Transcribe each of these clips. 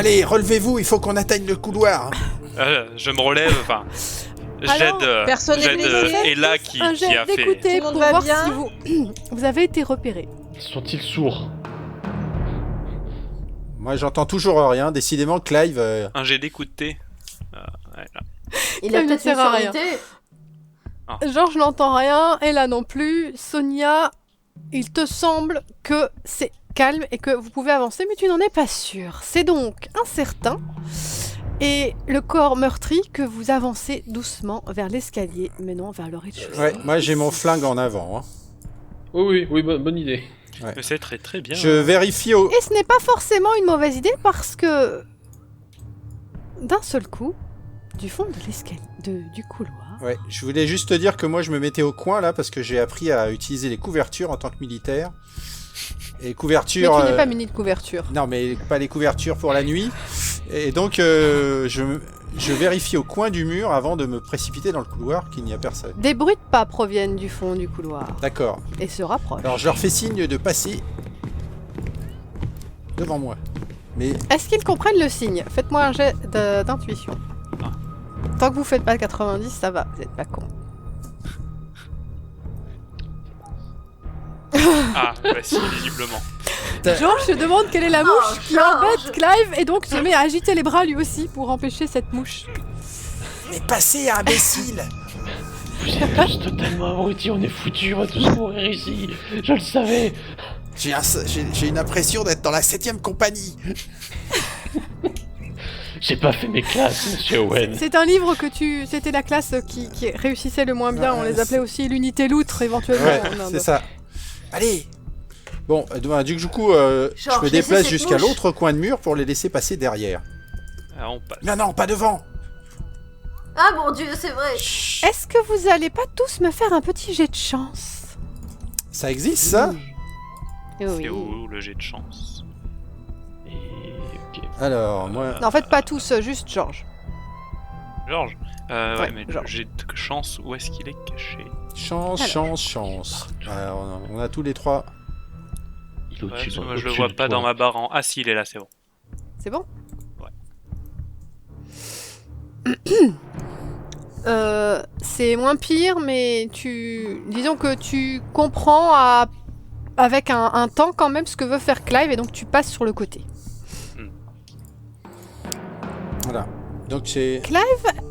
Allez, relevez-vous, il faut qu'on atteigne le couloir. Je me relève, enfin... personne n'est blessé. Ella qui Un jet a fait... d'écouter Tout le pour monde va voir bien si vous avez été repéré. Sont-ils sourds? Moi, j'entends toujours rien. Décidément, Clive... Un jet d'écouter. Ouais, là. Il a Ça ne peut-être sert une à rien. surdité. Georges n'entend rien, Ella non plus. Sonia, il te semble que c'est calme et que vous pouvez avancer, mais tu n'en es pas sûr. C'est donc incertain. Et le corps meurtri que vous avancez doucement vers l'escalier, menant vers le rez-de-chaussée. Ouais, moi, j'ai mon flingue en avant. Hein. Oui, bonne idée. Ouais. C'est très très bien. Je vérifie au... Et ce n'est pas forcément une mauvaise idée parce que, d'un seul coup, du fond de l'escalier, du couloir, Ouais, je voulais juste te dire que moi, je me mettais au coin, là, parce que j'ai appris à utiliser les couvertures en tant que militaire. Et mais couvertures... tu n'es pas muni de couverture. Non, mais pas les couvertures pour la nuit. Et donc, je vérifie au coin du mur avant de me précipiter dans le couloir qu'il n'y a personne. Des bruits de pas proviennent du fond du couloir D'accord. et se rapprochent. Alors, je leur fais signe de passer devant moi. Mais Est-ce qu'ils comprennent le signe? Faites-moi un jet d'intuition. Ah. Tant que vous faites pas 90, ça va, vous êtes pas con. Ah, bah si, visiblement. Georges se demande quelle est la mouche Oh, qui Georges. embête Clive et donc se met à agiter les bras lui aussi pour empêcher cette mouche. Mais passez, imbécile! Vous êtes tous totalement abrutis, on est foutus, on va tous mourir ici. Je le savais. J'ai une impression d'être dans la 7ème compagnie. J'ai pas fait mes classes, monsieur Owen. C'est un livre que tu... C'était la classe qui réussissait le moins bien, on les appelait aussi l'unité loutre éventuellement Ouais, en Inde. c'est ça. Allez! Bon, du coup, je Georges, me déplace laissez cette jusqu'à mouche. l'autre coin de mur pour les laisser passer derrière. Ah, on passe. Non, pas devant! Ah mon dieu, c'est vrai. Est-ce que vous allez pas tous me faire un petit jet de chance? Ça existe, ça? C'est où le jet de chance? Et... ok. Alors, moi... Non, en fait pas tous, juste Georges. Georges ouais, mais Georges. le jet de chance, où est-ce qu'il est caché? Chance. Alors, on a tous les trois. Il est Ouais, au-dessus parce que de- moi je le au-dessus vois de pas toi. dans ma barre en... Ah si, il est là, c'est bon. C'est bon? Ouais. C'est moins pire, mais disons que tu comprends avec un temps quand même ce que veut faire Clive et donc tu passes sur le côté. Voilà. Donc, c'est...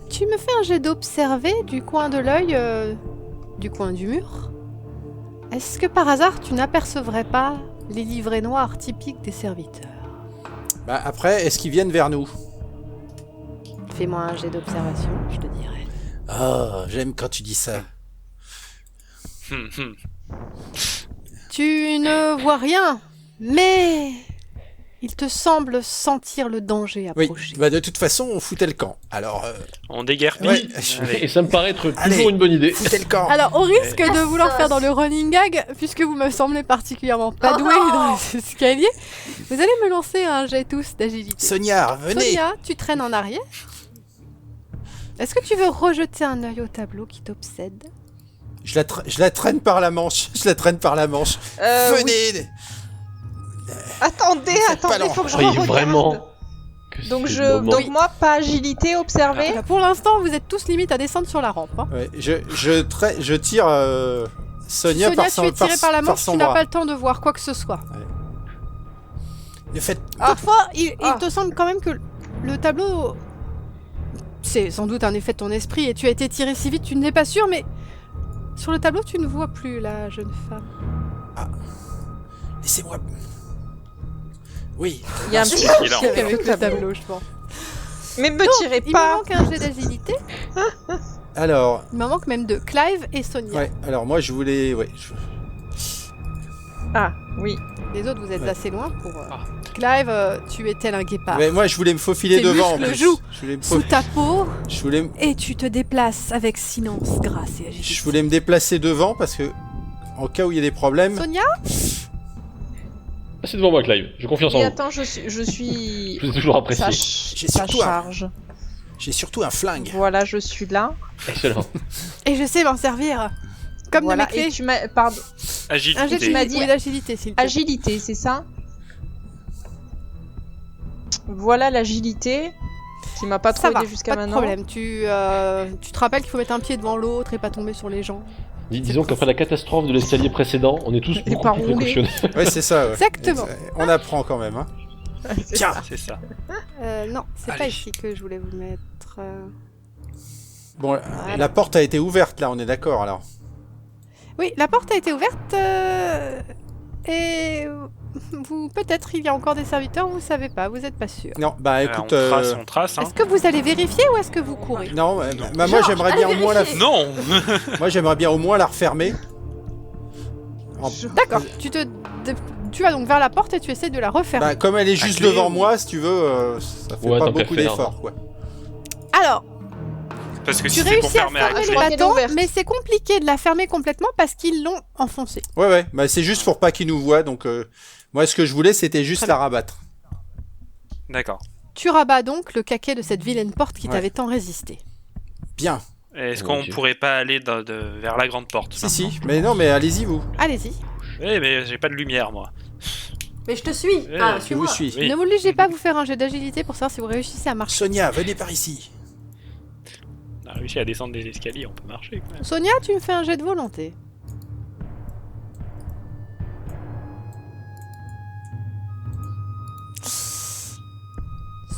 Tu me fais un jet d'observer du coin de l'œil, du coin du mur. Est-ce que par hasard tu n'apercevrais pas les livrets noirs typiques des serviteurs? Bah, après, est-ce qu'ils viennent vers nous? Fais-moi un jet d'observation, je te dirai. Oh, j'aime quand tu dis ça. Tu ne vois rien, mais il te semble sentir le danger Oui, approcher. bah de toute façon, on foutait le camp. Alors, On déguerpit. Ouais. Allez. Et ça me paraît être Allez. toujours une bonne idée. foutez le camp! Alors, au risque de La vouloir sauce. faire dans le running gag, puisque vous me semblez particulièrement pas doué Oh. dans les escaliers, vous allez me lancer un jet tous d'agilité. Sonia, venez! Sonia, tu traînes en arrière. Est-ce que tu veux rejeter un œil au tableau qui t'obsède? Je la traîne par la manche. Oui. Venez! Attendez, pas lent. faut que je Croyez regarde. vraiment que Donc c'est le moment. donc moi pas agilité, observer. Pour l'instant, vous êtes tous limite à descendre sur la rampe. Hein. Ouais, je tire Sonia, par tu es tiré par la manche, son tu n'as bras. pas le temps de voir quoi que ce soit. Ne faites... Toutefois, il Ah. te semble quand même que le tableau... C'est sans doute un effet de ton esprit et tu as été tiré si vite, tu n'es pas sûr, mais... Sur le tableau, tu ne vois plus la jeune femme. Laissez-moi... Oui. Il y a un petit Il est là. souci avec Avec le tableau. je pense. Mais me tirez Il me pas. manque un jet d'agilité. Alors... Il me manque même deux. Clive et Sonia. Ouais, alors moi je voulais... Ouais, Ah oui. Les autres, vous êtes Ouais. assez loin pour... Ah. Clive, tu es tel un guépard. Ouais, moi je voulais me faufiler Tes devant en muscles plus. jouent Je voulais me Sous ta peau, je voulais... et tu te déplaces avec silence, grâce et agilité. Je voulais me déplacer devant parce que... En cas où il y a des problèmes... Sonia, Passez devant moi, Clive. J'ai confiance en Et vous. attends, je suis. Je vous ai toujours apprécié. J'ai Ça surtout un- charge. J'ai surtout un flingue. Voilà, je suis là. Excellent. et je sais m'en servir. Comme Voilà. de mes Et clés. tu m'as. Pardon. Un jet Agilité. tu m'as dit- d'agilité, s'il te plaît. Agilité, c'est ça? Voilà l'agilité qui m'a pas trop Ça va, aidé jusqu'à pas de maintenant. problème. Tu te rappelles qu'il faut mettre un pied devant l'autre et pas tomber sur les gens. Disons qu'après la catastrophe de l'escalier précédent, on est tous beaucoup pas plus roulé. précautionneux. Ouais, c'est ça. Ouais. Exactement. On apprend quand même. Hein. C'est Tiens. ça. C'est ça. Non, c'est pas Allez. ici que je voulais vous mettre. Bon, la porte a été ouverte là, on est d'accord alors. Oui, la porte a été ouverte et vous peut-être il y a encore des serviteurs, vous savez pas, vous êtes pas sûr. Non, bah écoute. On trace, hein. Est-ce que vous allez vérifier ou est-ce que vous courez? Non, bah, moi j'aimerais bien au moins la. Non. Moi j'aimerais bien au moins la refermer. En- D'accord, tu vas donc vers la porte et tu essaies de la refermer. Bah, comme elle est juste clé devant ou- moi, si tu veux, ça fait Ouais, pas tant qu'à beaucoup faire. d'efforts quoi. Alors, Parce que tu si c'est pour réussis à fermer à fermer clé. les qu'elle est battants, ouverte. mais c'est compliqué de la fermer complètement parce qu'ils l'ont enfoncée. Ouais, bah c'est juste pour pas qu'ils nous voient, donc moi ce que je voulais c'était juste Très la rabattre. D'accord. Tu rabats donc le caquet de cette vilaine porte qui Ouais. t'avait tant résisté. Bien. Est-ce Mon qu'on Dieu. pourrait pas aller vers la grande porte Si, mais non, mais allez-y vous. Allez-y. Eh, mais j'ai pas de lumière, moi. Mais je te suis. Eh, Ah, Je vous suis-moi. suis. Oui. Ne vous obligez pas à vous faire un jet d'agilité pour savoir si vous réussissez à marcher. Sonia, venez par ici. On a réussi à descendre des escaliers, on peut marcher. Quand même. Sonia, tu me fais un jet de volonté.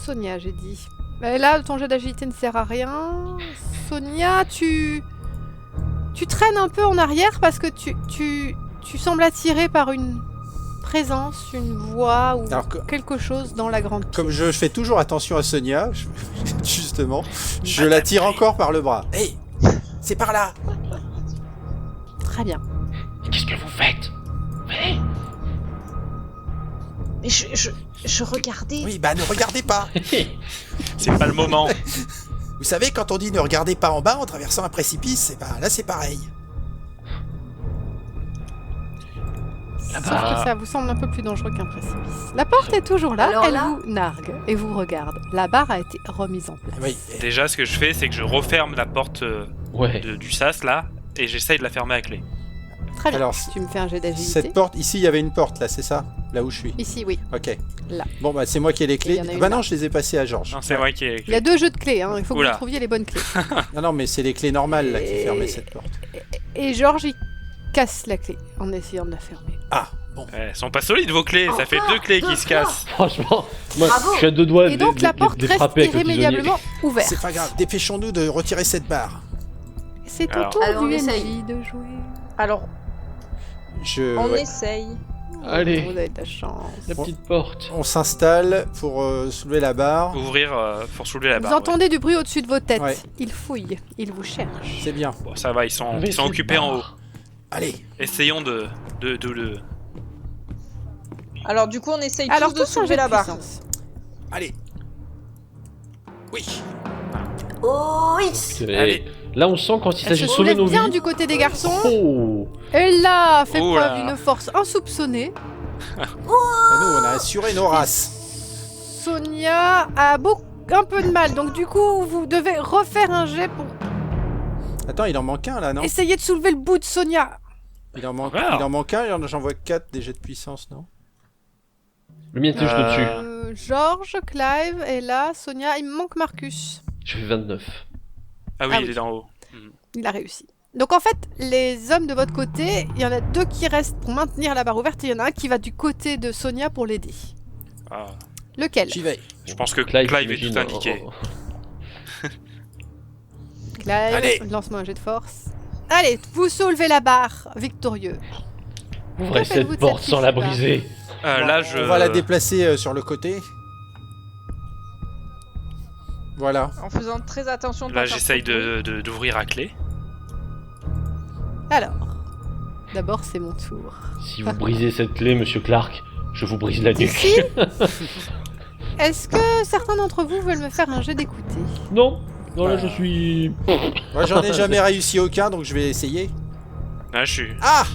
Sonia, j'ai dit. Mais là, ton jet d'agilité ne sert à rien. Sonia, tu traînes un peu en arrière parce que tu sembles attiré par une présence, une voix ou Alors, quelque chose dans la grande pièce. comme je fais toujours attention à Sonia, justement, je la tire encore par le bras. Hé, c'est par là. Très bien. Mais qu'est-ce que vous faites? Ouais. Mais je regardais. Oui, bah ne regardez pas. C'est pas le moment. Vous savez, quand on dit ne regardez pas en bas en traversant un précipice, là c'est pareil. Sauf que ça vous semble un peu plus dangereux qu'un précipice. La porte est toujours là, Alors elle là vous nargue et vous regarde. La barre a été remise en place. Oui. Déjà, ce que je fais, c'est que je referme la porte Ouais. du sas, là, et j'essaye de la fermer à clé. Très bien. Alors, Tu me fais un jet d'agilité. cette porte, ici il y avait une porte là, c'est ça? Là où je suis. Ici, oui. Ok. Là. Bon bah c'est moi qui ai les il clés. y en a une Bah là. non, je les ai passées à Georges. Non, c'est moi qui ai Il y a deux jeux de clés, hein. Il faut que Oula. vous trouviez les bonnes clés. Non, mais c'est les clés normales là qui Et- fermaient cette porte. Et Georges, il casse la clé en essayant de la fermer. Ah, bon. Elles sont pas solides vos clés, ça fait Encore 2 clés qui deux se fois. cassent. Franchement, moi, Bravo. je suis à deux doigts Et donc la porte de reste frapper avec le tisonnier. irrémédiablement ouverte. C'est pas grave, dépêchons-nous de retirer cette barre. C'est au Alors. tour Alors, on du essaye. MJ de jouer. Alors, on Ouais. essaye. Allez. Vous avez de la chance. La petite porte. On s'installe pour soulever la barre. Ouvrir pour soulever la Vous barre. ouais. entendez du bruit au-dessus de vos têtes. Ouais. Ils fouillent, ils vous cherchent. C'est bien. Bon, ça va, ils sont Laissez occupés le en haut. bar. Allez. Essayons de le... Alors, du coup, on essaye Alors, tous de tous un jet soulever de la barre. puissance. Allez. Oui. Oh, oui. Allez. Là, on sent quand il Elle s'agit se de sauver soulève nos bien vies. du côté des garçons. Oh. Elle a fait Oh preuve là. d'une force insoupçonnée. Et nous, on a assuré nos races. Sonia a un peu de mal, donc du coup, vous devez refaire un jet pour Attends, il en manque un là, non? essayer de soulever le bout de Sonia. Il en manque, Alors. il en manque un, j'en vois 4 des jets de puissance, non? Le mien était juste au-dessus. Georges, Clive est là, Sonia, il me manque Marcus. Je fais 29. Ah oui, Ah il oui. est en haut. Il a réussi. Donc en fait, les hommes de votre côté, il y en a deux qui restent pour maintenir la barre ouverte et il y en a un qui va du côté de Sonia pour l'aider. Ah, Lequel? J'y vais. je pense que Clive est j'imagine, tout indiqué. Clive, Allez. lance-moi un jet de force. Allez, vous soulevez la barre, victorieux. Ouvrez Que faites-vous cette de porte cette sans la issue-là briser. Là, je... On va la déplacer sur le côté. Voilà. En faisant très attention de Là, pas faire j'essaye trop de bruit. d'ouvrir à clé. Alors, d'abord c'est mon tour. Si vous brisez cette clé, monsieur Clark, je vous brise la nuque. Ici, est-ce que certains d'entre vous veulent me faire un jet d'écouter? Non. Non, là, Bah. je suis... Moi, j'en ai jamais réussi aucun, donc je vais essayer. Là, je suis... Ah!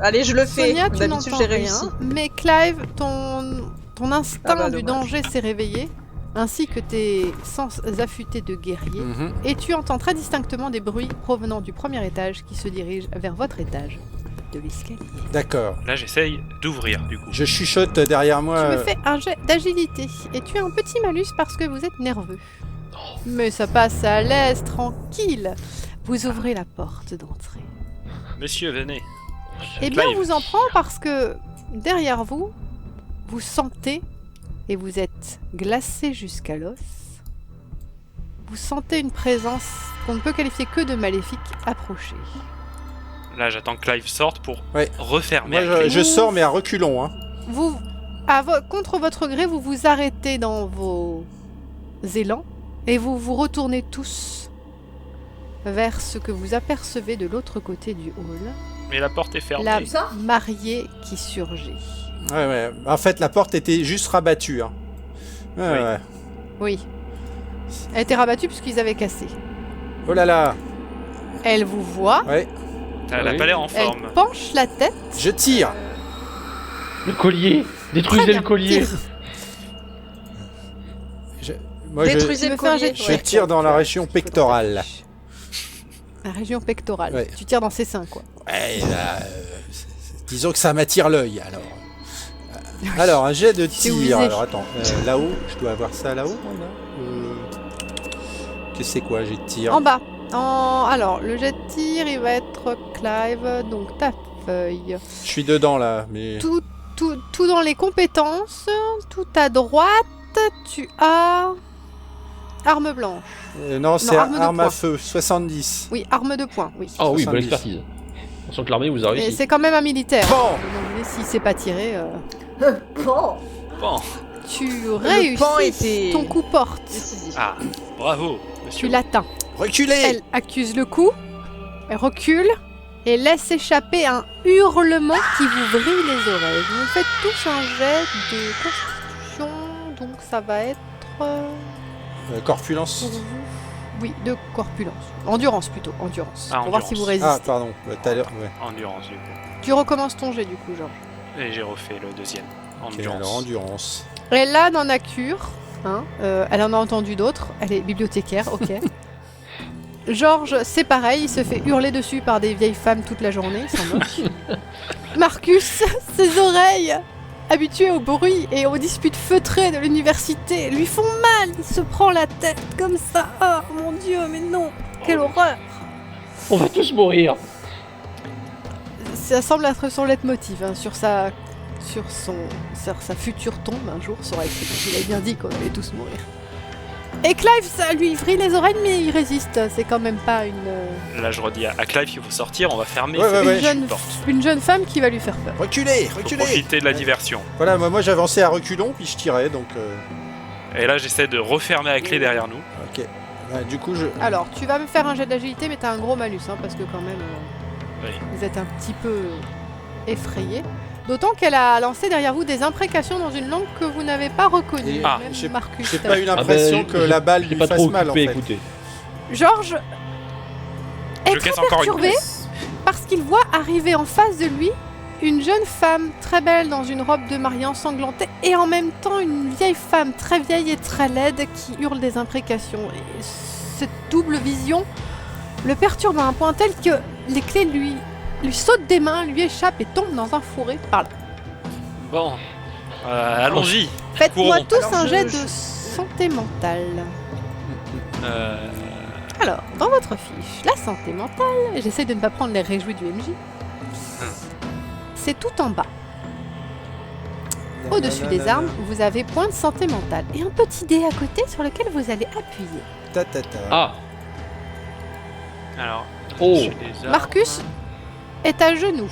Allez, je le fais. Sonia, tu D'habitude, n'entends j'ai rien, réussi. mais Clive, ton instinct Ah bah, du dommage. danger s'est réveillé, ainsi que tes sens affûtés de guerrier, Mhm. et tu entends très distinctement des bruits provenant du premier étage qui se dirigent vers votre étage. de l'escalier. D'accord. Là, j'essaye d'ouvrir, du coup. Je chuchote derrière moi. Tu me fais un jet d'agilité et tu as un petit malus parce que vous êtes nerveux. Mais ça passe à l'aise, tranquille. Vous ouvrez la porte d'entrée. Monsieur, venez. Eh bien, on Clive. vous en prend parce que derrière vous, vous sentez, et vous êtes glacé jusqu'à l'os, vous sentez une présence qu'on ne peut qualifier que de maléfique approcher. Là, j'attends que Clive sorte pour Ouais. refermer. Moi, la clé. je sors, mais à reculons. Hein. Vous, contre votre gré, vous vous arrêtez dans vos élans et vous vous retournez tous vers ce que vous apercevez de l'autre côté du hall. Mais la porte est fermée. La Ça mariée qui surgit. Ouais. En fait, la porte était juste rabattue. Hein. Ouais, Oui. ouais. Oui. Elle était rabattue puisqu'ils avaient cassé. Oh là là. Elle vous voit, Ouais. Elle a Oui. pas l'air en elle forme. penche la tête. Je tire. Le collier. Détruisez Très le bien, collier. tire. Moi, je Détruisez Tu le me fais un collier. jet de- tire dans la région pectorale. La région pectorale. Ouais. Tu tires dans ses seins, quoi. Ouais, là, disons que ça m'attire l'œil, alors. Alors, un jet de C'est où tir. viser. Alors, attends. Là-haut, je dois avoir ça là-haut, là Qu'est-ce que c'est quoi, jet de tir En bas. Alors, le jet de tir, il va être Clive, donc ta feuille. Je suis dedans, là, mais... Tout dans les compétences, tout à droite, tu as... Arme blanche. non, c'est arme de arme à poing. feu, 70. Oui, arme de poing, oui. Ah oui, bonne 70. expertise. On sent que l'armée vous a Et réussi. c'est quand même un militaire. Bon. Donc, s'il s'est pas tiré, Bon. Bon. tu pan réussis. était- Ton coup porte. Décisif. Ah, bravo, Tu monsieur. l'atteins. Reculez. Elle accuse le coup, elle recule et laisse échapper un hurlement qui vous vrille les oreilles. Vous faites tous un jet de constitution, donc ça va être Corpulence. pour vous. Oui, de corpulence. Endurance plutôt, endurance. Ah, pour voir si vous endurance. résistez. Ah, pardon. Tout à l'heure, ouais. Endurance, du coup. Tu recommences ton jet du coup, Georges. Et j'ai refait le deuxième. Ok, Endurance. alors, endurance. Elle là n'en a cure, hein. Elle en a entendu d'autres. Elle est bibliothécaire, ok. Georges, c'est pareil, il se fait hurler dessus par des vieilles femmes toute la journée, il s'en moque. Marcus, ses oreilles, habituées au bruit et aux disputes feutrées de l'université, lui font mal. Il se prend la tête comme ça. Oh mon Dieu, mais non, quelle horreur. On va tous mourir. Ça semble être son leitmotiv hein, sur sa future tombe un jour sera écrit. Il a bien dit qu'on allait tous mourir. Et Clive, ça lui vrille les oreilles, mais il résiste. C'est quand même pas Là, je redis à Clive qu'il faut sortir, on va fermer Ouais, cette ouais, une, jeune, porte. une jeune femme qui va lui faire peur. Reculez. Faut Reculez. profiter de la diversion. Voilà, moi j'avançais à reculons, puis je tirais, donc... Et là, j'essaie de refermer la clé derrière nous. Ok. Ouais, du coup, je... Alors, tu vas me faire un jet d'agilité, mais t'as un gros malus, hein, parce que quand même, Oui. vous êtes un petit peu effrayé. D'autant qu'elle a lancé derrière vous des imprécations dans une langue que vous n'avez pas reconnue. Et- Ah, même j'ai- Marcus. J'ai pas eu l'impression que la balle J'ai lui pas fasse trop mal, en occupé, fait. écoutez. Georges est Je très casse encore une perturbé parce qu'il voit arriver en face de lui une jeune femme très belle dans une robe de mariée ensanglantée et en même temps une vieille femme très vieille et très laide qui hurle des imprécations. Et cette double vision le perturbe à un point tel que les clés lui sautent des mains, lui échappent et tombent dans un fourré par là. Bon, allons-y. Faites-moi Courons. tous Alors, un jet je- de santé mentale. Euh, Alors, dans votre fiche, la santé mentale, j'essaie de ne pas prendre les réjouis du MJ. C'est tout en bas. Au-dessus des armes, vous avez point de santé mentale et un petit dé à côté sur lequel vous allez appuyer. Ta, ta, ta. Ah, alors, Oh. j'ai des armes. Marcus est à genoux.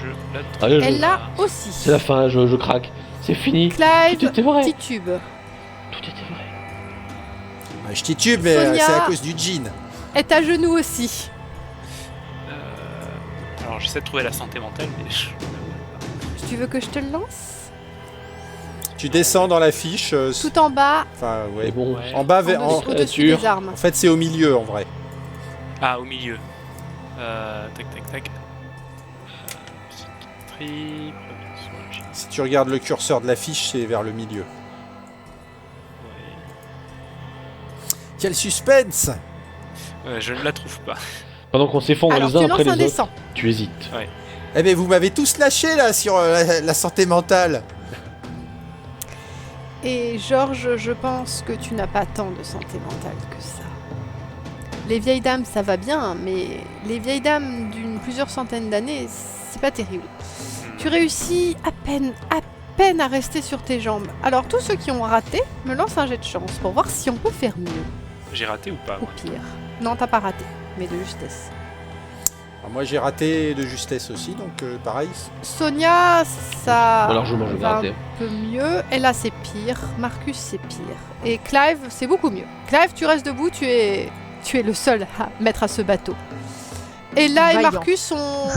Je la trouve. allez, Elle l'a aussi. c'est la fin, je craque. C'est fini. Tout Clive était vrai. titube. Tout était vrai. Ouais, je titube, mais Sonia. c'est à cause du jean. Est à genoux aussi. Alors, j'essaie de trouver la santé mentale, mais Tu veux que je te le lance? Tu descends dans la fiche. Tout en bas, Enfin, Mais ouais. bon, Ouais. En bas, vers... en... au-dessus des armes. en fait, c'est au milieu, en vrai. Ah, au milieu. Tac, tac, tac. Triple. Si tu regardes le curseur de la fiche, c'est vers le milieu. Ouais. Quel suspense! Ouais, je ne la trouve pas. Pendant qu'on s'effondre Alors, les uns tu après lances un les des autres, 100. tu hésites. Eh mais vous m'avez tous lâché là sur la santé mentale. Et Georges, je pense que tu n'as pas tant de santé mentale que ça. Les vieilles dames, ça va bien, mais les vieilles dames d'une plusieurs centaines d'années, c'est pas terrible. Tu réussis à peine à rester sur tes jambes. Alors tous ceux qui ont raté, me lancent un jet de chance pour voir si on peut faire mieux J'ai raté ou pas ou pire. Non, t'as pas raté, mais de justesse. Alors, moi j'ai raté de justesse aussi, donc pareil. Sonia, ça Largement, je vais va rater. un peu mieux. Ella, c'est pire. Marcus, c'est pire. Et Clive, c'est beaucoup mieux. Clive, tu restes debout, tu es le seul à mettre à ce bateau. Ella et Vaillant. Marcus sont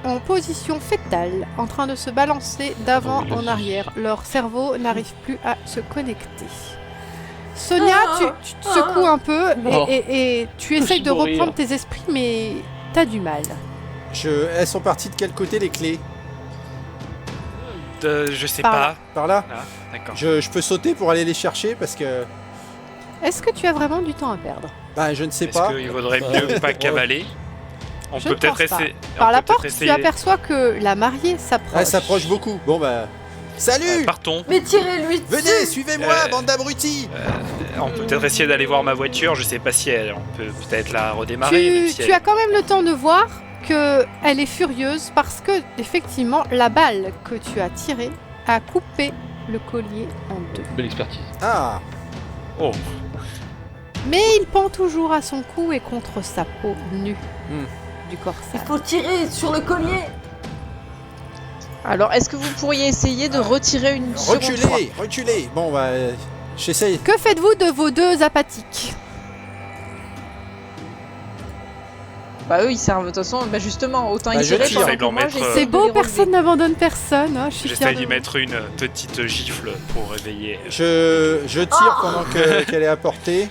en position fétale, en train de se balancer d'avant Oh, oui. en arrière. Leur cerveau n'arrive plus à se connecter. Sonia, tu te secoues un peu Oh. et tu essayes de mourir. reprendre tes esprits, mais t'as du mal. Elles sont parties de quel côté les clés? Je sais Par pas. là. Par là? Ah, d'accord. Je peux sauter pour aller les chercher parce que... Est-ce que tu as vraiment du temps à perdre? Bah je ne sais Est-ce pas. qu'il vaudrait mieux pas cavaler? On Je peut ne peut-être pense pas. essayer. Par on la peut peut-être porte, tu essayer- aperçois que la mariée s'approche. Elle s'approche beaucoup. Bon bah... Salut! Partons. Mais tirez-lui dessus. Venez, suivez-moi, Euh, bande d'abrutis! On peut peut-être essayer d'aller voir ma voiture. Je sais pas si on peut peut-être la redémarrer. même si Tu elle- as quand même le temps de voir que elle est furieuse parce que effectivement la balle que tu as tirée a coupé le collier en deux. Belle expertise. Ah! Oh. Mais il pend toujours à son cou et contre sa peau nue du Il corsaire. faut tirer sur le collier. Alors, est-ce que vous pourriez essayer de retirer une seconde fois? Reculez! Reculez! Bon bah... J'essaye. Que faites-vous de vos deux apathiques? Bah eux, ils servent de toute façon, bah justement, autant Bah, y je tirer tire. pendant J'essaie de leur que moi, mettre, j'essaie C'est de beau, les relever. personne n'abandonne personne. Hein, je suis fière J'essaie de d'y vous. mettre une petite gifle pour réveiller. Je tire pendant qu'elle est à portée.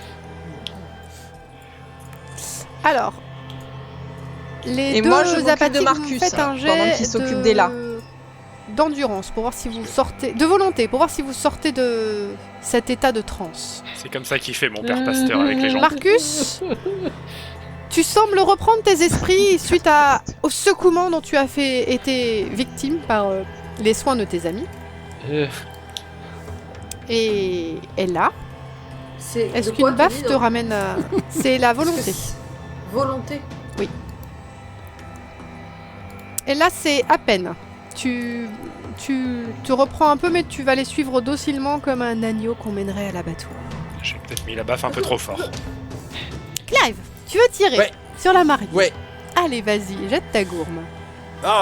Alors, les Et deux moi, je m'occupe de apathiques, Marcus, vous faites un pendant jet qu'il s'occupe d'Ella. d'endurance pour voir si vous sortez... De volonté, pour voir si vous sortez de cet état de transe. C'est comme ça qu'il fait mon père pasteur avec les gens. Marcus, tu sembles reprendre tes esprits suite au secouement dont tu as été victime par les soins de tes amis. Et Ella, C'est est-ce de quoi qu'une t'as baffe dit, te non ramène à... C'est la volonté. Volonté. Et là, c'est à peine. Tu te reprends un peu, mais tu vas les suivre docilement comme un agneau qu'on mènerait à l'abattoir. J'ai peut-être mis la baffe un peu trop fort. Clive, tu veux tirer Ouais. sur la mariée? Ouais. Allez, vas-y, jette ta gourme. Ah!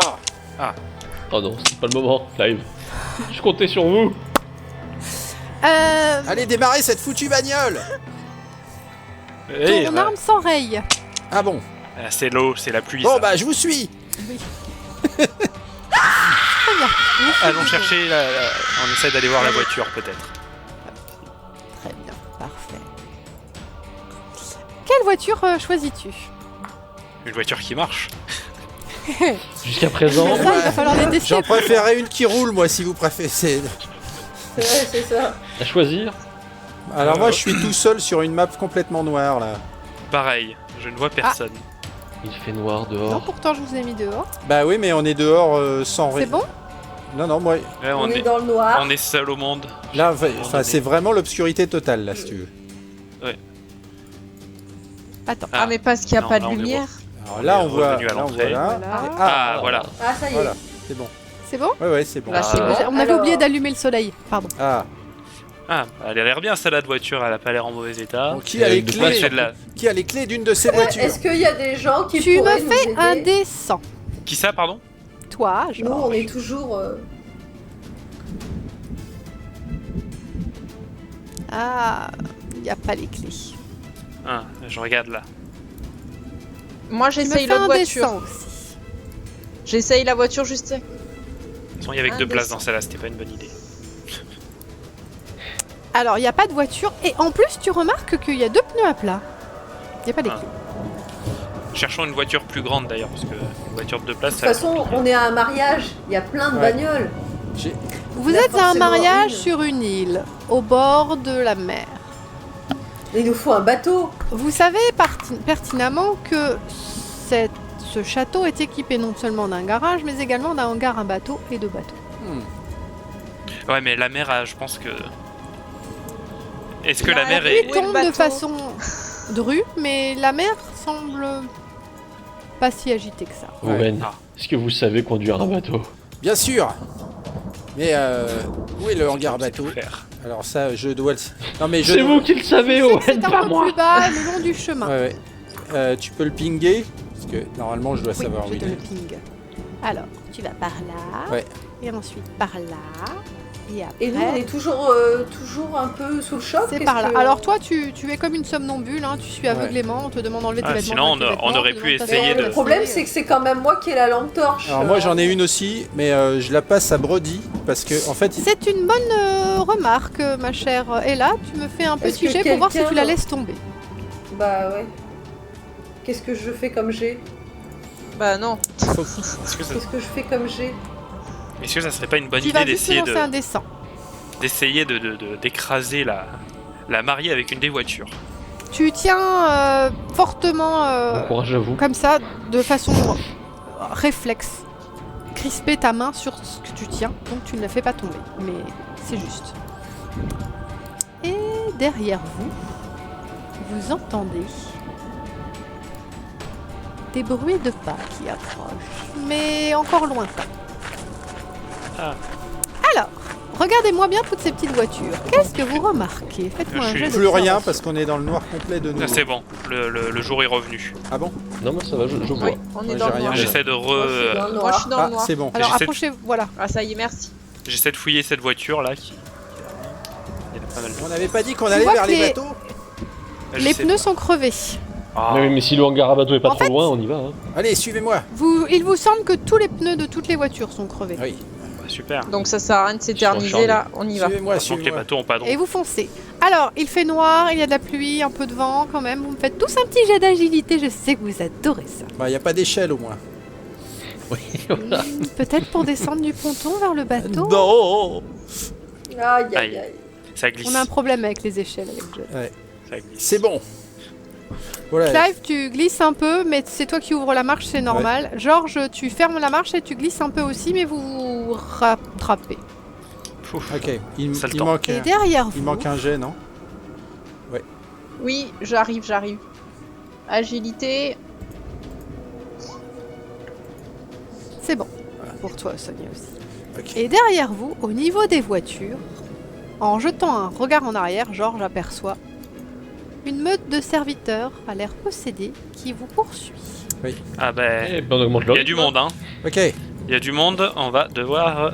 Oh non, c'est pas le moment, Clive. Je comptais sur vous. Allez, démarrez cette foutue bagnole! Eh, Ton arme s'enraye. Ah bon? c'est l'eau, c'est la pluie. Bon ça. bah je vous suis! Très bien. Allons chercher on essaie d'aller voir la voiture peut-être. Très bien, parfait. Quelle voiture choisis-tu? Une voiture qui marche. Jusqu'à présent, Ça, il va falloir les tester. J'en préférerais une qui roule, moi, si vous préférez. C'est vrai, c'est ça. à choisir. Alors moi, je suis tout seul sur une map complètement noire, là. Pareil, je ne vois personne. Il fait noir Non, dehors. pourtant, je vous ai mis dehors. Bah oui, mais on est dehors sans... C'est bon? Non, non, moi... Ouais, On est dans le noir. on est seul au monde. Là, enfin, c'est vraiment l'obscurité totale, là, si tu veux. Attends. Ah, mais parce qu'il n'y a Non, pas là, de on est lumière. Alors là, on voit... revenu à Là, on l'entrée. voit là. Voilà. Ah, voilà. Ah, ça y est. Voilà, c'est bon. C'est bon? Ouais, ouais, c'est bon. Là, c'est bon. On avait Alors- oublié d'allumer le soleil. Pardon. Ah, Ah, elle a l'air bien celle-là de voiture, elle a pas l'air en mauvais état. bon, qui a les avec de clés C'est de la... Qui a les clés d'une de ces voitures? Est-ce qu'il y a des gens qui Tu pourraient me nous fais aider un dé 100. Qui ça, pardon? Toi, Nous, on Georges. est toujours... Ah, il n'y a pas les clés. Ah, je regarde là. Moi, Tu me j'essaye fais l'autre un dé voiture. 100 aussi. J'essaye la voiture juste. De toute façon, il y avait que Un 2 places dessin. dans celle-là, c'était pas une bonne idée. Alors, il n'y a pas de voiture. Et en plus, tu remarques qu'il y a 2 pneus à plat. Il n'y a pas les Ah. clés. Cherchons une voiture plus grande d'ailleurs, parce que une voiture de 2 places, De ça toute façon, on est à un mariage. Il y a plein de Ouais. bagnoles. Vous Il y a êtes à un forcément mariage une. sur une île, au bord de la mer. Il nous faut un bateau. Vous savez pertinemment que ce château est équipé non seulement d'un garage, mais également d'un hangar à bateaux et de bateaux. Ouais, mais la mer, je pense que. Est-ce que Bah, la mer oui, est. oui. Tombe le de bateau. façon drue, mais la mer semble pas si agitée que ça. Owen, Ah. est-ce que vous savez conduire un bateau? Bien sûr. Mais où est le hangar bateau? Faire. Alors ça, je dois le... Non mais je... C'est vous qui le savez, Tu sais que Owen, c'est pas un peu moi. plus bas, le long du chemin. Ouais, ouais. Tu peux le pinguer? Parce que normalement, je dois Oui, savoir où je il te est. le ping. Alors, tu vas par là, Ouais. et ensuite par là, et après... Et nous, on est toujours un peu sous le choc. c'est qu'est-ce par là. que- Alors toi, tu es comme une somnambule, hein, tu suis aveuglément, on te demande d'enlever tes Ah, vêtements. sinon, d'enlever tes on vêtements, aurait te pu demande ta essayer tasse, de- Le ta problème, tasse. c'est que c'est quand même moi qui ai la lampe torche. Alors moi, j'en ai une aussi, mais je la passe à Brody, parce que en fait... C'est une bonne remarque, ma chère Ella. Tu me fais un Est-ce petit que jet pour voir si quelqu'un- tu la laisses tomber. Bah ouais. Qu'est-ce que je fais comme jet? Bah non. Est-ce que ça, Qu'est-ce que je fais comme jet? est-ce que ça serait pas une bonne Tu vas idée vite me d'essayer lancer un dessin. d'écraser la mariée avec une des voitures? Tu tiens fortement Bon courage à vous. comme ça, de façon réflexe, crisper ta main sur ce que tu tiens, donc tu ne la fais pas tomber. Mais c'est juste. Et derrière vous, vous entendez des bruits de pas qui approchent, mais encore lointains. Ah. Alors, regardez-moi bien toutes ces petites voitures. Qu'est-ce que vous remarquez? Faites-moi un Je jet suis Plus rien, d'observation. parce qu'on est dans le noir complet de nous. Ah, c'est bon, le jour est revenu. Ah bon? Non, mais ça va, je vois. Oui, on est Ouais, dans j'ai le rien. noir. J'essaie de Moi, je suis dans le Moi, je suis noir. dans Ah, le noir. c'est bon. Alors J'essaie de- approchez, voilà. Ah, ça y est, merci. J'essaie de fouiller cette voiture là qui. Il y en a pas mal. On n'avait pas dit qu'on Tu allait vois vers que les les- bateaux? Ah, Les j'essaie- pneus sont crevés. Ah. Mais si le hangar à bateau est pas En trop fait- loin, on y va. Hein. Allez, suivez-moi. Il vous semble que tous les pneus de toutes les voitures sont crevés. Oui, Bah, super. Donc ça sert à rien de s'éterniser là, on y va. suivez-moi, Heureusement que les suivez-moi. bateaux ont pas de Et vous foncez. Alors, il fait noir, il y a de la pluie, un peu de vent quand même. Vous me faites tous un petit jet d'agilité, je sais que vous adorez ça. Bah, y a pas d'échelle au moins. Peut-être pour descendre du ponton vers le bateau. Non. Aïe, aïe, aïe. Ça glisse. On a un problème avec les échelles avec John. Ça glisse. C'est bon. Voilà. Clive, tu glisses un peu, mais c'est toi qui ouvres la marche, c'est normal. Georges, tu fermes la marche et tu glisses un peu aussi, mais vous vous rattrapez. Ouf. Ok. Il, Ça le il temps. manque, Et derrière il vous, manque un jet, non? Oui, j'arrive. Agilité. c'est bon. Pour toi, Sonia aussi. Ok. Et derrière vous, au niveau des voitures, en jetant un regard en arrière, Georges aperçoit une meute de serviteurs à l'air possédé qui vous poursuit. Ah ben. Eh ben, on augmente Il y a l'autre. du monde, hein. Ok. Il y a du monde, on va devoir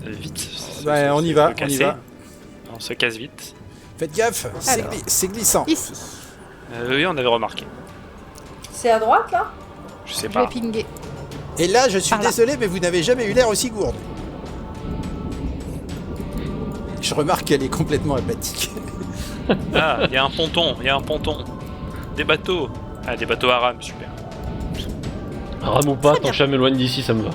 vite. Bah, on y va, se on y casser. va. On se casse vite. Faites gaffe, Alors. c'est glissant. Ici, Oui, on avait remarqué. C'est à droite là? Je sais je vais pas. pinguer. Et là, je suis Par là. désolé, mais vous n'avez jamais eu l'air aussi gourde. Je remarque qu'elle est complètement apathique. Ah, il y a un ponton. Des bateaux. Ah, des bateaux à rame, super. Rame ou pas, Très tant bien. que je m'éloigne d'ici, ça me va.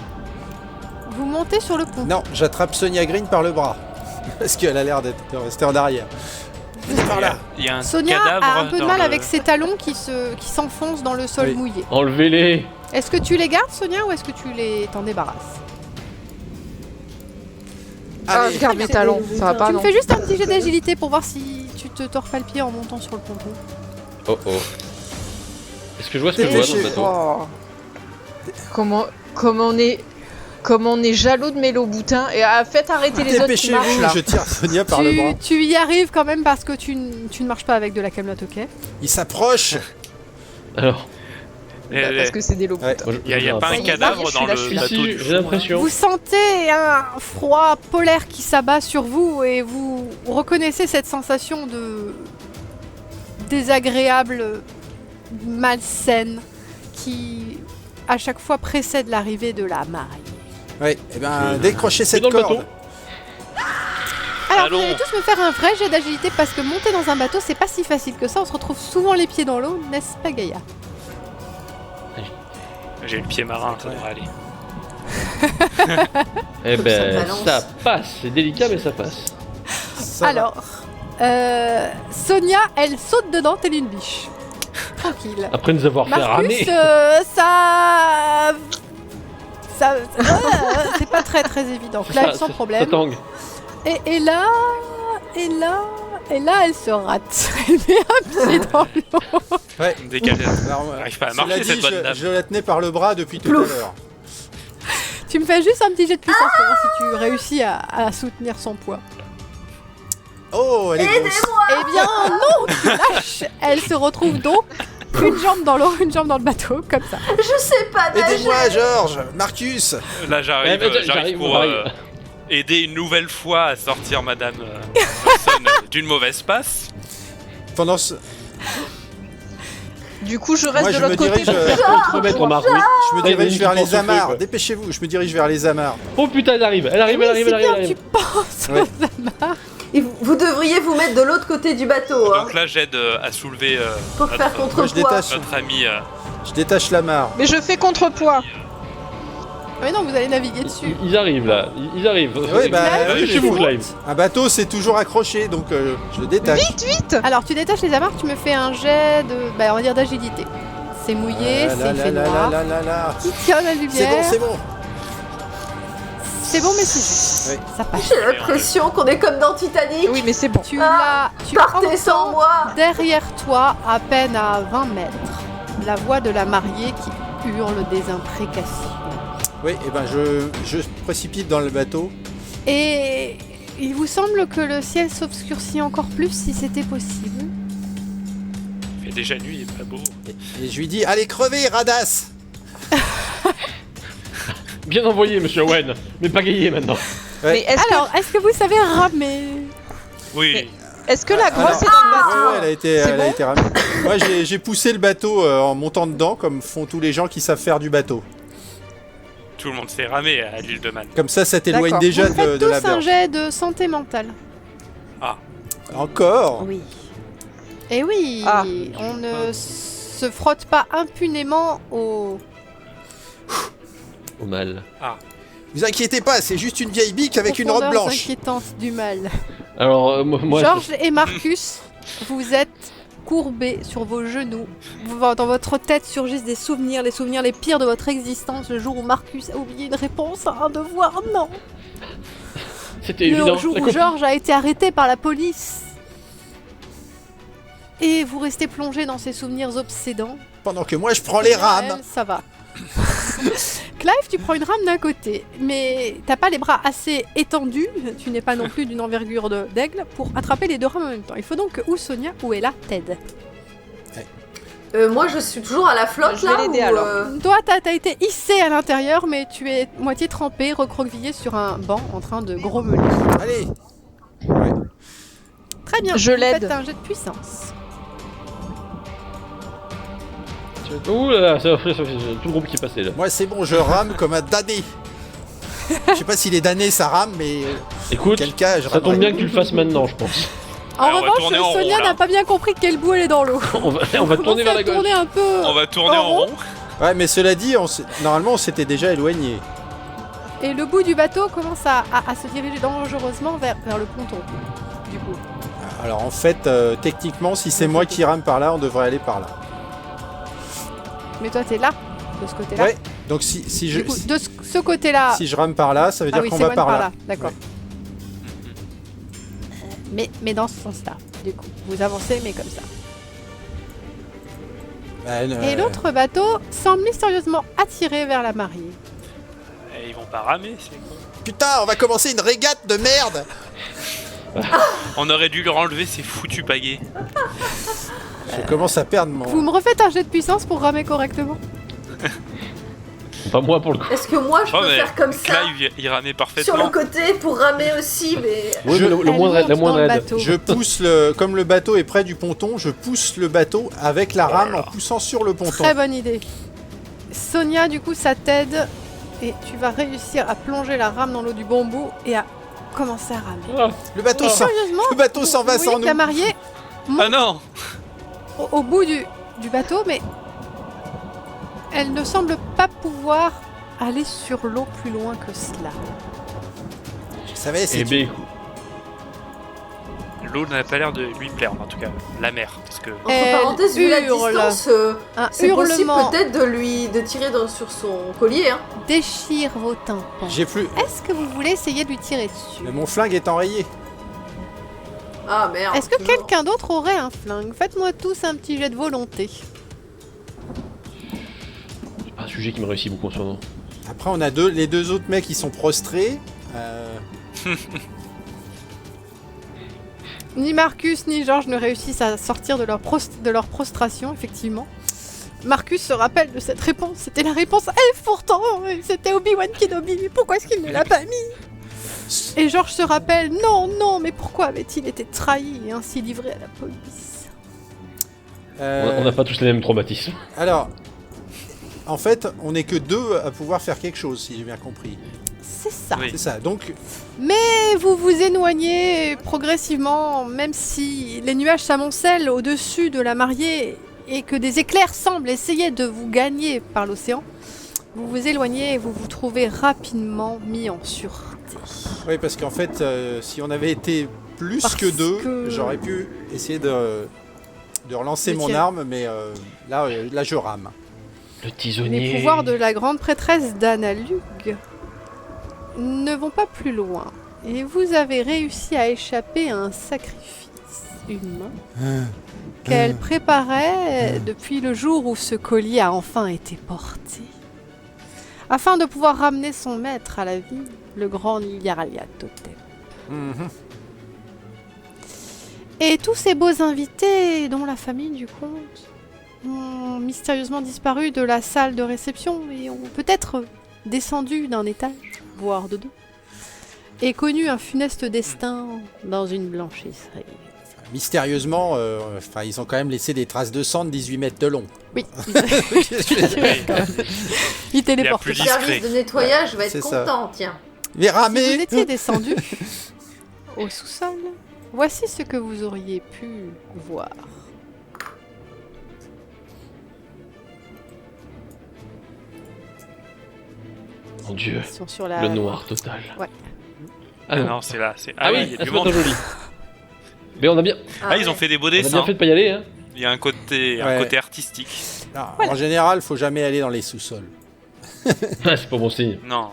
Vous montez sur le pont. Non, j'attrape Sonia Green par le bras. Parce qu'elle a l'air de rester en arrière. Venez par là. Il y a un Sonia cadavre a un peu de dans mal le- avec ses talons qui s'enfoncent dans le sol Oui. mouillé. Enlevez-les. Est-ce que tu les gardes, Sonia, ou est-ce que tu t'en débarrasses? Ah, Allez. je garde mes talons, ça va pas Tu me non. fais juste un petit jet d'agilité pour voir si tu te tords pas le pied en montant sur le ponton. Oh oh. Est-ce que je vois ce que je vois dans le bateau? Oh. Comment on est jaloux de Mélo Boutin et faites arrêter les autres qui marchent Dépêchez-vous, là. je tire Sonia par le bras. Tu y arrives quand même parce que tu ne marches pas avec de la camelote, ok? Il s'approche. Alors, Eh, Parce que c'est des loups. Ouais. moi, Il y a pas un Je cadavre suis dans là, le je suis bateau Si, du j'ai l'impression. Vous sentez un froid polaire qui s'abat sur vous et vous reconnaissez cette sensation de désagréable, malsaine qui à chaque fois précède l'arrivée de la marée. Ouais, et ben décrochez cette dans le corde. bateau. Alors Allons. vous allez tous me faire un vrai jet d'agilité parce que monter dans un bateau c'est pas si facile que ça, on se retrouve souvent les pieds dans l'eau, n'est-ce pas Gaïa? J'ai le pied marin, ça devrait aller. Eh Ça ben, balance. ça passe. C'est délicat, mais ça passe. Ça va. Alors, Sonia, elle saute dedans telle une biche. tranquille. Après nous avoir fait Marcus, ramer. c'est pas très très évident. Clive sans problème. Ça tangue. Et là, elle se rate. Elle met un pied dans l'eau. Ouais. Dès qu'elle Alors, n'arrive pas à cela marcher, dit, cette bonne dame. je la tenais par le bras depuis tout à l'heure. Tu me fais juste un petit jet de puissance pour voir si tu réussis à soutenir son poids. Oh, elle est grosse. Eh bien non, tu lâches. Elle se retrouve donc une jambe dans l'eau, une jambe dans le bateau, comme ça. Je sais pas nager. Aidez-moi, Georges, Marcus. Là, j'arrive j'arrive pour pareil. aider une nouvelle fois à sortir Madame Wilson d'une mauvaise passe. Pendant ce... Du coup, je reste Moi, de je l'autre me côté. dirige, Faut te remettre, Marc, oui. je me Ah, il y en a dirige une vers qui les pense au feu, amarres. quoi. Dépêchez-vous, je me dirige vers les amarres. Oh putain, elle arrive. Oui, c'est bien, tu penses Ouais. aux amarres. Et vous devriez vous mettre de l'autre côté du bateau, hein, Donc là, j'aide à soulever pour faire Moi, je contrepoids. détache, notre ami. je détache l'amarre. Mais je fais contrepoids. Mais non, vous allez naviguer dessus. Ils arrivent là, ils arrivent. Oui, bah, oui, chez vous, mais Clive. un bateau, c'est toujours accroché, donc je le détache. Vite. Alors, tu détaches les amarres, tu me fais un jet de, on va dire d'agilité. C'est mouillé, Ah, c'est là, fait là, noir. là, là, là. Qui tient la lumière. C'est bon, c'est bon. C'est bon, mais c'est juste. Oui. Ça passe. J'ai l'impression qu'on est comme dans Titanic. Oui, mais c'est bon. Tu Partez sans entends moi. derrière toi, à peine à 20 mètres, la voix de la mariée qui hurle des imprécations. Oui, et ben je précipite dans le bateau. Et il vous semble que le ciel s'obscurcit encore plus si c'était possible. Il fait déjà nuit, il est pas beau. Et je lui dis, allez crever, radasse. Bien envoyé, monsieur Owen. Mais pagayer maintenant. Ouais. Mais Alors, est-ce que vous savez ramer? Oui. est-ce que la grosse Alors, est dans le bateau? ouais, elle a été ramée. Moi, j'ai poussé le bateau en montant dedans, comme font tous les gens qui savent faire du bateau. Tout le monde s'est ramé à l'île de Man. Comme ça t'éloigne D'accord. déjà Vous faites de la tous un berge. jet de santé mentale. Encore. Oui. Et oui, Ah. on ne se frotte pas impunément au... Au mal. Vous inquiétez pas, c'est juste une vieille bique avec une robe profondeurs blanche. inquiétantes du mal. Alors, moi. Georges et Marcus, vous êtes courbés sur vos genoux. Dans votre tête surgissent des souvenirs, les souvenirs les pires de votre existence. Le jour où Marcus a oublié une réponse à un devoir, non. C'était évident. Le jour La où copie- Georges a été arrêté par la police. Et vous restez plongé dans ces souvenirs obsédants. Pendant que moi je prends les rames. Elle, ça va. Clive, tu prends une rame d'un côté, mais t'as pas les bras assez étendus, tu n'es pas non plus d'une envergure d'aigle, pour attraper les deux rames en même temps. Il faut donc que ou Sonia ou Ella t'aide. Moi, je suis toujours à la flotte, Je vais là, l'aider, ou, alors. Toi, t'as été hissé à l'intérieur, mais tu es moitié trempé, recroquevillé sur un banc en train de grommeler. Allez. Très bien, Je vous l'aide. faites un jet de puissance. Ouh là là, ça fait tout le groupe qui est passé là. Moi c'est bon, je rame comme un damné. Je sais pas si les damnés ça rame, mais Écoute, quel cas je ça tombe ramerai. bien que tu le fasses maintenant, je pense. En Alors, on va revanche, tourner en Sonia rond, là. n'a pas bien compris quel bout elle est dans l'eau. On va tourner vers la gauche. Tourner un peu. On va tourner en rond. Ouais, mais cela dit, normalement on s'était déjà éloigné. Et le bout du bateau commence à se diriger dangereusement vers le ponton. Du coup. Alors en fait, techniquement, si c'est moi qui rame par là, on devrait aller par là. Mais toi, t'es là, de ce côté-là. Ouais. Donc si je Du coup, de ce côté-là. si je rame par là, ça veut dire oui, qu'on c'est va One par là. D'accord. Mais dans ce sens-là, du coup. Vous avancez, mais comme ça. Et l'autre bateau semble mystérieusement attiré vers la mariée. Et ils vont pas ramer, c'est con. Putain, on va commencer une régate de merde. On aurait dû leur enlever ces foutus pagaies. Je commence à perdre mon. Vous me refaites un jet de puissance pour ramer correctement? Pas moi pour le coup. Est-ce que moi, je Oh, peux mais faire comme ça Clive, il ramait sur parfaitement. le côté pour ramer aussi, mais... Oui, Je- mais le Elle moindre aide, la monte dans moindre le aide. bateau. Je pousse comme le bateau est près du ponton, je pousse le bateau avec la rame en poussant sur le ponton. Très bonne idée. Sonia, du coup, ça t'aide. Et tu vas réussir à plonger la rame dans l'eau du bambou et à commencer à ramer. Ah, Le bateau Et s'en curieusement, le bateau s'en va vous voyez sans que la nous. mariée Ah non. au bout du bateau, mais elle ne semble pas pouvoir aller sur l'eau plus loin que cela. Je savais, c'est Eh ben écoute. L'eau n'a pas l'air de lui plaire, en tout cas, la mer, parce que... Entre parenthèses, vu la hurle. distance, Un c'est possible hurlement peut-être de tirer sur son collier. Hein. déchire vos tympans. J'ai plus. Est-ce que vous voulez essayer de lui tirer dessus? Mais mon flingue est enrayé. Ah merde. Est-ce que toujours. quelqu'un d'autre aurait un flingue? Faites-moi tous un petit jet de volonté. C'est pas un sujet qui me réussit beaucoup en ce moment. Après, on a les deux autres mecs qui sont prostrés. Ni Marcus ni Georges ne réussissent à sortir de leur prostration, effectivement. Marcus se rappelle de cette réponse. C'était la réponse F pourtant. C'était Obi-Wan Kenobi. Mais pourquoi est-ce qu'il ne l'a pas mis? Et Georges se rappelle non, mais pourquoi avait-il été trahi et ainsi livré à la police? On n'a pas tous les mêmes traumatismes. Alors, en fait, on n'est que deux à pouvoir faire quelque chose, si j'ai bien compris. C'est ça. Oui. C'est ça. Donc, Mais vous vous éloignez progressivement, même si les nuages s'amoncellent au-dessus de la mariée et que des éclairs semblent essayer de vous gagner par l'océan. Vous vous éloignez et vous vous trouvez rapidement mis en sûreté. oui, parce qu'en fait, si on avait été plus Parce que deux, que- j'aurais pu essayer de relancer De mon tirer. arme, mais là, je rame. Le tisonnier. Les pouvoirs de la grande prêtresse d'Analug ne vont pas plus loin. Et vous avez réussi à échapper à un sacrifice humain qu'elle préparait depuis le jour où ce collier a enfin été porté. Afin de pouvoir ramener son maître à la vie, le grand Nyarlathotep. Mhm. Et tous ces beaux invités, dont la famille du comte, ont mystérieusement disparu de la salle de réception et ont peut-être descendu d'un étage, voire de deux, et connu un funeste destin dans une blanchisserie. Mystérieusement, ils ont quand même laissé des traces de sang de 18 mètres de long. Oui, Je veux dire, il téléporte. plus Le service discret. de nettoyage va C'est être ça. content, tiens. Mais Si ramer vous étiez descendu au sous-sol, voici ce que vous auriez pu voir. Mon dieu. Ils sont sur la... Le noir total. Ouais. Ah Ah non. non, c'est là. Ah oui, il y a c'est du pas monde. joli. Mais on a bien, Ah, ils ont fait des beaux on a bien dessins. fait de pas y aller, hein. Il y a un côté Ouais. artistique. Non, en général, faut jamais aller dans les sous-sols. Ah, c'est pas bon signe. Non.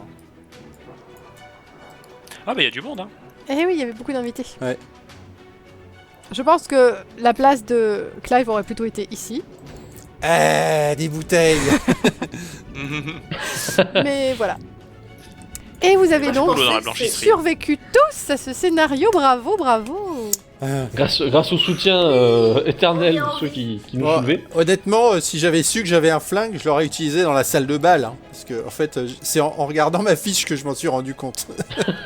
Ah, bah il y a du monde, hein. Eh oui, il y avait beaucoup d'invités. Ouais. Je pense que la place de Clive aurait plutôt été ici. Des bouteilles. Mais voilà. Et vous avez Moi, je donc Boulot dans la pensais que blanchisserie. survécu tous à ce scénario. Bravo, bravo. Grâce au soutien éternel de ceux qui nous Bon, soulevaient. honnêtement, si j'avais su que j'avais un flingue, je l'aurais utilisé dans la salle de bal. Hein, parce que, en fait, c'est en regardant ma fiche que je m'en suis rendu compte.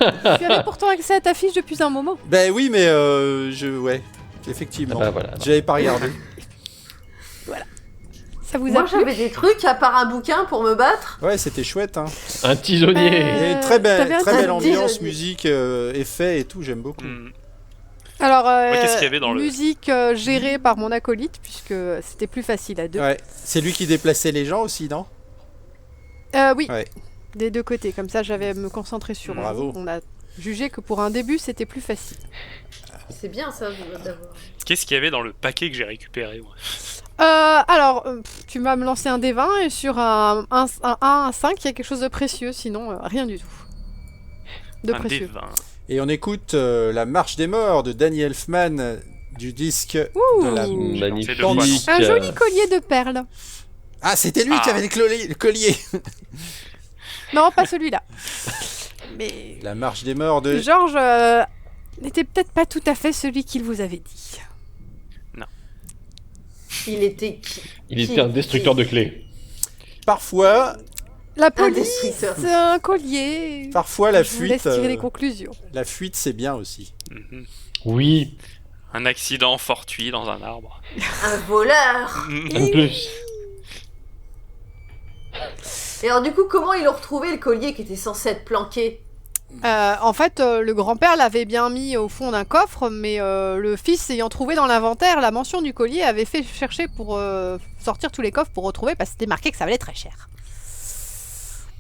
Tu avais pourtant accès à ta fiche depuis un moment. Ben oui, mais ouais, effectivement. Ah bah voilà. J'avais pas regardé. Ça vous a Moi, plu? j'avais des trucs à part un bouquin pour me battre. Ouais, c'était chouette. Hein. Un tisonnier. Il y avait une très t'avais un très belle samedi, ambiance, jeudi. musique, effets et tout. J'aime beaucoup. Hmm. Alors, qu'est-ce qu'il y avait dans le- musique gérée par mon acolyte, puisque c'était plus facile à deux. Ouais. C'est lui qui déplaçait les gens aussi, non? Oui, Ouais. des deux côtés. Comme ça, j'avais à me concentrer sur Bravo. On a jugé que pour un début, c'était plus facile. C'est bien ça d'avoir. Qu'est-ce qu'il y avait dans le paquet que j'ai récupéré, moi Alors, tu vas me lancer un D20 et sur un 1 à 5, il y a quelque chose de précieux, sinon rien du tout. De Un précieux. D20. Et on écoute La Marche des Morts de Danny Elfman du disque Ouh. de la... Magnifique. deux fois, non Un joli collier de perles. Ah, c'était lui qui Ah. avait le collier. Non, pas celui-là. Mais La Marche des Morts de... Georges n'était peut-être pas tout à fait celui qu'il vous avait dit. Il était Il était un destructeur de clés. Parfois, La police, destructeur. c'est un collier. parfois la Je vous laisse fuite, tirer les conclusions. la fuite c'est bien aussi. Mhm. Oui, Un accident fortuit dans un arbre. un voleur. en plus. Et alors du coup, comment ils ont retrouvé le collier qui était censé être planqué? En fait, le grand-père l'avait bien mis au fond d'un coffre, mais le fils ayant trouvé dans l'inventaire la mention du collier avait fait chercher pour sortir tous les coffres pour retrouver parce que c'était marqué que ça valait très cher.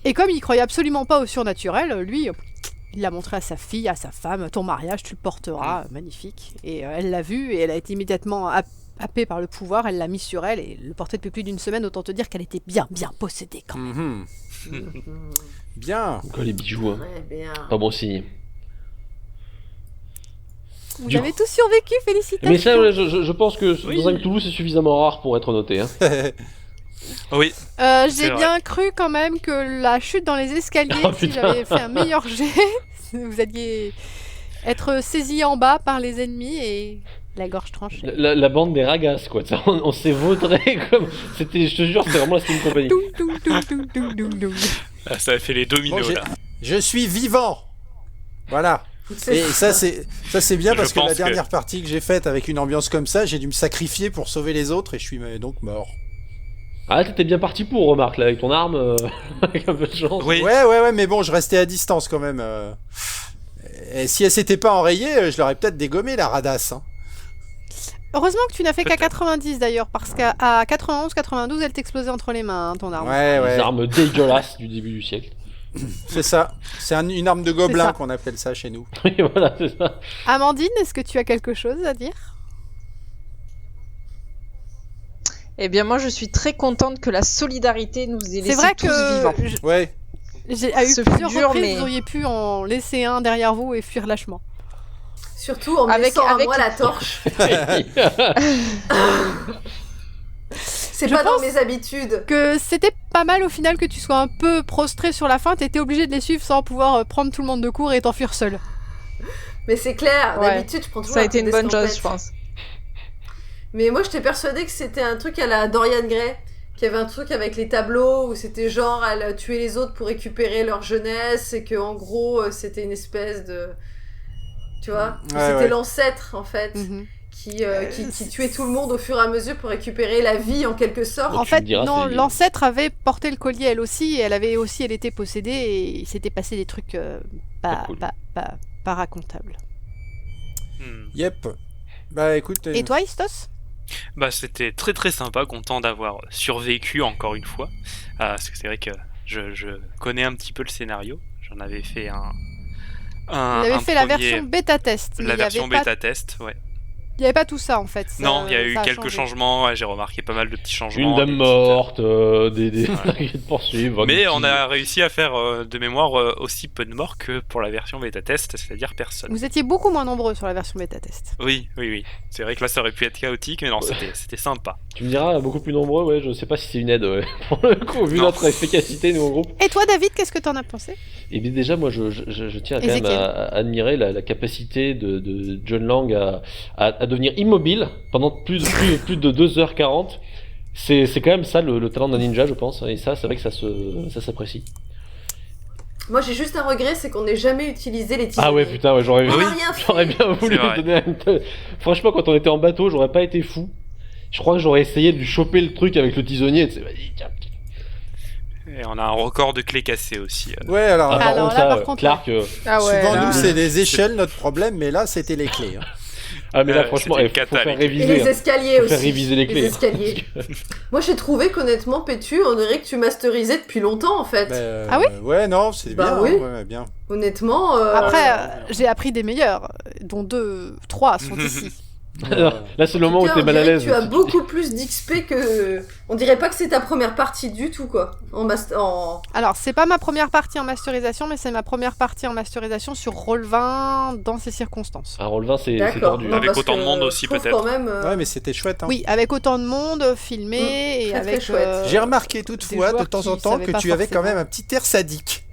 Et comme il croyait absolument pas au surnaturel, lui, Il l'a montré à sa fille, à sa femme, ton mariage, tu le porteras, magnifique. Et elle l'a vu et elle a été immédiatement happée par le pouvoir, elle l'a mis sur elle et le portait depuis plus d'une semaine, autant te dire qu'elle était bien possédée quand même. Bien. Quoi, les bijoux, hein. Ouais, bien. Pas bon signe. Vous Du avez tous survécu, félicitations. Mais ça, ouais, je pense que Oui. dans un Cthulhu, c'est suffisamment rare pour être noté. Hein. Oui. J'ai C'est bien cru quand même que la chute dans les escaliers, Oh, si putain. j'avais fait un meilleur jet, vous alliez être saisi en bas par les ennemis et la gorge tranchée. La bande des ragas, quoi. Ça, on s'est vautré comme. C'était, je te jure, c'était vraiment la Steam Company. Doum, doum, doum, doum, doum, doum, doum. Ah, ça a fait les dominos, Bon, là. je suis vivant. Voilà. Et ça c'est bien Je parce que la pense que- dernière partie que j'ai faite avec une ambiance comme ça, j'ai dû me sacrifier pour sauver les autres et je suis donc mort. Ah, t'étais bien parti pour, remarque, là, avec ton arme, avec un peu de chance. Oui. Ouais, mais bon, je restais à distance quand même. Et si elle s'était pas enrayée, je l'aurais peut-être dégommé la radasse. Hein. Heureusement que tu n'as fait qu'à Peut-être. 90 d'ailleurs, parce qu'à 91, 92, elle t'explosait entre les mains, hein, ton arme. Ouais, Les armes dégueulasses du début du siècle. c'est ça. C'est une arme de C'est gobelin ça. qu'on appelle ça chez nous. Oui, voilà, c'est ça. Amandine, est-ce que tu as quelque chose à dire? Eh bien, moi, je suis très contente que la solidarité nous ait C'est laissés vrai tous vivants. que Ouais. j'ai eu Ce fut plusieurs dur, reprises, mais- vous auriez pu en laisser un derrière vous et fuir lâchement. Surtout en me Avec- laissant à avec- moi la torche. C'est Je pas dans pense- mes habitudes. Que c'était pas mal au final que tu sois un peu prostré sur la fin, t'étais obligé de les suivre sans pouvoir prendre tout le monde de court et t'enfuir seul. Mais c'est clair, Ouais. d'habitude, je prends toujours Ça a la été une petite bonne chose, escampette. je pense. Mais moi, j'étais persuadée que c'était un truc à la Dorian Gray. Qu'il y avait un truc avec les tableaux où c'était genre elle tuait les autres pour récupérer leur jeunesse et que en gros c'était une espèce de. Tu vois que Ouais, c'était ouais. l'ancêtre en fait Mhm. qui tuait tout le monde au fur et à mesure pour récupérer la vie en quelque sorte. En tu fait, me diras, non, c'est- l'ancêtre avait porté le collier elle aussi, et elle était possédée, et il s'était passé des trucs Pas cool. pas racontables. Yep. Bah écoute. Et toi, Istos? Bah, c'était très très sympa, content d'avoir survécu encore une fois. Parce que c'est vrai que je connais un petit peu le scénario. J'en avais fait Vous avez fait la version bêta-test. mais La il y avait version pas- bêta-test, ouais. Il n'y avait pas tout ça en fait. Ça- Non, il y a eu ça quelques changé. changements, ouais, j'ai remarqué pas mal de petits changements. Une dame des morte, des Ouais. de poursuivre. Mais on a réussi à faire de mémoire aussi peu de morts que pour la version bêta-test, c'est-à-dire personne. Vous étiez beaucoup moins nombreux sur la version bêta-test. Oui. C'est vrai que là ça aurait pu être chaotique, mais non, c'était sympa. Tu me diras, beaucoup plus nombreux, ouais, je sais pas si c'est une aide, ouais. Pour le coup, vu Non. notre efficacité, nous, en groupe. Et toi, David, qu'est-ce que t'en as pensé? Et bien déjà, moi, je tiens quand même Ézéchiel. à admirer la capacité de John Lang à devenir immobile pendant plus de 2h40. C'est quand même ça le talent d'un ninja, je pense. Et ça, c'est vrai que ça s'apprécie. Moi j'ai juste un regret, c'est qu'on n'ait jamais utilisé les tisonniers. Ah ouais, putain, ouais, j'aurais On Oui. n'a rien fait. j'aurais bien voulu C'est vrai. lui donner Franchement, quand on était en bateau, j'aurais pas été fou. Je crois que j'aurais essayé de lui choper le truc avec le tisonnier. Tu sais, vas-y, tiens. Et on a un record de clés cassées aussi. Ouais, alors. Ah, par Alors contre, là, ça, par contre, Clark, Ah ouais, souvent là- nous c'est des échelles notre problème, mais là c'était les clés. Hein. ah mais là, franchement, c'était il une faut cata, faire les Et réviser. les hein. escaliers Faut aussi. faire réviser les clés. escaliers. Moi j'ai trouvé qu'honnêtement, Pétu, on dirait que tu masterisais depuis longtemps en fait. Bah, Ah oui Ouais, non, c'est Bah bien. oui. Hein, ouais, bien. Honnêtement. Après, j'ai appris des meilleurs, dont 3 sont ici. Là, c'est le moment où Putain, t'es on mal à dirait que l'aise. Tu as beaucoup plus d'XP que. On dirait pas que c'est ta première partie du tout quoi. En... Alors, c'est pas ma première partie en masterisation, mais c'est ma première partie en masterisation sur Roll20 dans ces circonstances. Un roll 20, c'est D'accord. tordu. Non, Avec parce autant de que monde je aussi, trouve peut-être. Quand même, Ouais, mais c'était chouette. Hein. Oui, avec autant de monde filmé et très, très avec. chouette. J'ai remarqué toutefois joueurs de temps qui en temps savaient que pas tu avais quand forcément. même un petit air sadique.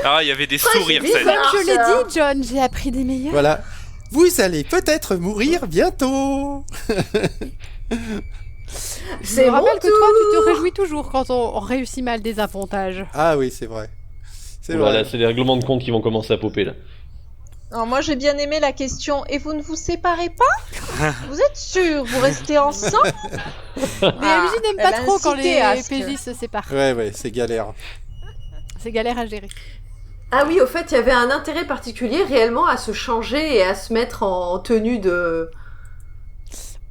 Ah, il y avait des Ouais, sourires, c'est ça. bizarre. Comme je l'ai ça. dit, John, j'ai appris des meilleurs. Voilà. Vous allez peut-être mourir bientôt. Je C'est me mon rappelle que tour. toi, tu te réjouis toujours quand on réussit mal des appontages. Ah oui, c'est vrai. C'est Voilà, vrai. c'est les règlements de compte qui vont commencer à popper là. Alors moi j'ai bien aimé la question. Et vous ne vous séparez pas? Vous êtes sûr? Vous restez ensemble? Les Ah, MJ n'aiment elle pas a trop quand incité les à ce PJ se séparent. Ouais, c'est galère. C'est galère à gérer. Ah oui, au fait, il y avait un intérêt particulier réellement à se changer et à se mettre en tenue de.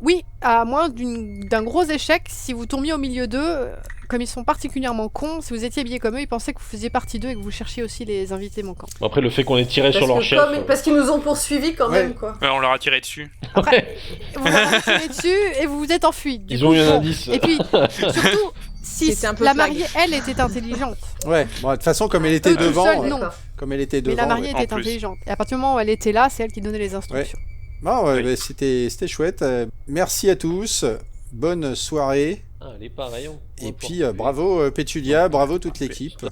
Oui, à moins d'un gros échec, si vous tombiez au milieu d'eux, comme ils sont particulièrement cons, si vous étiez habillés comme eux, ils pensaient que vous faisiez partie d'eux et que vous cherchiez aussi les invités manquants. Bon, après, le fait qu'on ait tiré sur leur chef. Parce qu'ils nous ont poursuivis quand Ouais. même, quoi. Ouais, on leur a tiré dessus. Après, vous leur avez tiré dessus et vous vous êtes enfuis. Du Ils coup, ont eu un bon. indice. Et puis, surtout, si C'était un peu la flag. mariée, elle, était intelligente. Ouais, bon, de toute façon, comme elle était Eux tout devant, seuls, non. D'accord. comme elle était Mais devant, la mariée ouais. était En plus. intelligente. Et à partir du moment où elle était là, c'est elle qui donnait les instructions. Bon, Oui. bah, c'était chouette. Merci à tous. Bonne soirée. Ah, les pareils. Et puis bravo Pétulia, bravo toute Parfait. l'équipe.